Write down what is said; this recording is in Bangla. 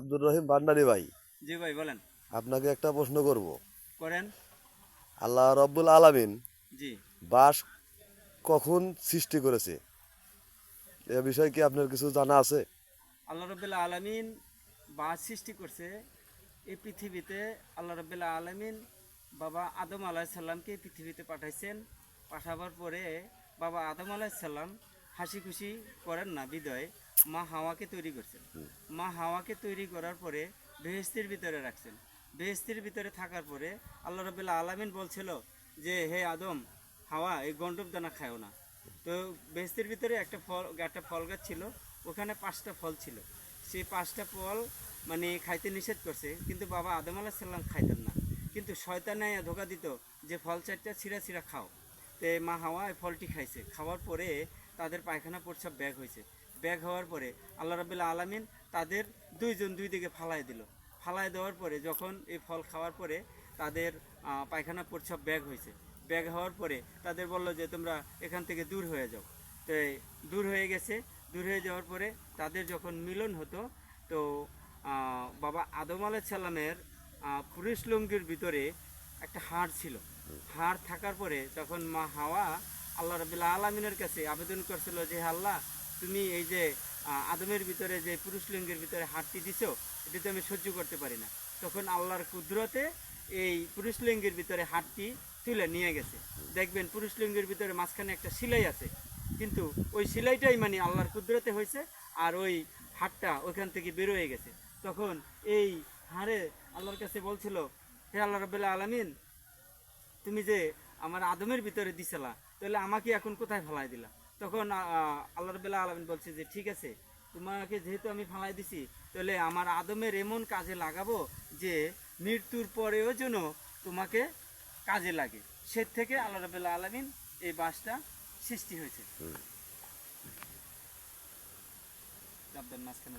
আব্দুর রহিম ভান্ডারী ভাই, জি ভাই বলেন। আপনাকে একটা প্রশ্ন করব। করেন। আল্লাহ রব্বুল আলামিন জি। বাঁশ কখন সৃষ্টি করেছে, এ বিষয়ে কি আপনার কিছু জানা আছে? আল্লাহ রাব্বুল আলামিন বাস সৃষ্টি করছে এই পৃথিবীতে। আল্লাহ রাব্বুল আলামিন বাবা আদম আলাইহিস সালামকে পৃথিবীতে পাঠাইছেন। পাঠাবার পরে বাবা আদম আলাইহিস সালাম হাসি খুশি করেন না বিদয় মা হাওয়াকে তৈরি করছেন। মা হাওয়াকে তৈরি করার পরে বেহেশতের ভিতরে রাখছেন। বেহেশতের ভিতরে থাকার পরে আল্লাহ রাব্বুল আলামিন বলছিল যে হে আদম, হাওয়া এই গন্ডব দানা খায়ও না। তো বেহেশতের ভিতরে একটা ফল গাছ ছিল, ওখানে 5টা ফল ছিল। সেই 5টা ফল মানে খাইতে নিষেধ করছে, কিন্তু বাবা আদম আলাইহিস সালাম খাইতেন না। কিন্তু শয়তানে ধোকা দিত যে ফল 4টা ছিঁড়া ছিঁড়া খাও। তো মা হাওয়া এই ফলটি খাইছে। খাওয়ার পরে তাদের পায়খানা প্রস্রাব ব্যাগ হয়েছে। ব্যাগ হওয়ার পরে আল্লাহ রাব্বুল আলামিন তাদের দুইজন দুই দিকে ফালাই দিল। ফালাই দেওয়ার পরে যখন এই ফল খাওয়ার পরে তাদের পায়খানা প্রস্রাব ব্যাগ হয়েছে। ব্যাগ হওয়ার পরে তাদের বলল যে তোমরা এখান থেকে দূর হয়ে যাও। তো দূর হয়ে গেছে। দূর হয়ে যাওয়ার পরে তাদের যখন মিলন হতো, তো বাবা আদম আলাইহিস সালামের পুরুষ লুঙ্গির ভিতরে একটা হাড় ছিল। হাড় থাকার পরে তখন মা হাওয়া আল্লাহ রাব্বুল আলামিনের কাছে আবেদন করছিল যে আল্লাহ, তুমি এই যে আদমের ভিতরে যে পুরুষ লিঙ্গের ভিতরে হাড়টি দিছো, এটা তো আমি সহ্য করতে পারি না। তখন আল্লাহর কুদরতে এই পুরুষ লিঙ্গের ভিতরে হাড়টি তুলে নিয়ে গেছে। দেখবেন পুরুষ লিঙ্গের ভিতরে মাঝখানে একটা সেলাই আছে, কিন্তু ওই সেলাইটাই মানে আল্লাহর কুদরতে হয়েছে, আর ওই হাড়টা ওইখান থেকে বের হয়ে গেছে। তখন এই হাড়ে আল্লাহর কাছে বলছিল, হে আল্লাহ রাব্বুল আলামিন, তুমি যে আমার আদমের ভিতরে দিছিলা, তাহলে আমাকে এখন কোথায় ফেলাই দিলা? তখন আল্লাহ রাব্বুল আলামিন বলছে যে ঠিক আছে, তোমাকে যেহেতু আমি ফেলাই দিছি, তাহলে আমার আদমের এমন কাজে লাগাবো যে মৃত্যুর পরেও যেন তোমাকে কাজে লাগে। সে থেকে আল্লাহ রাব্বুল আলামিন এই বাসটা সৃষ্টি হয়েছে। মাঝখানে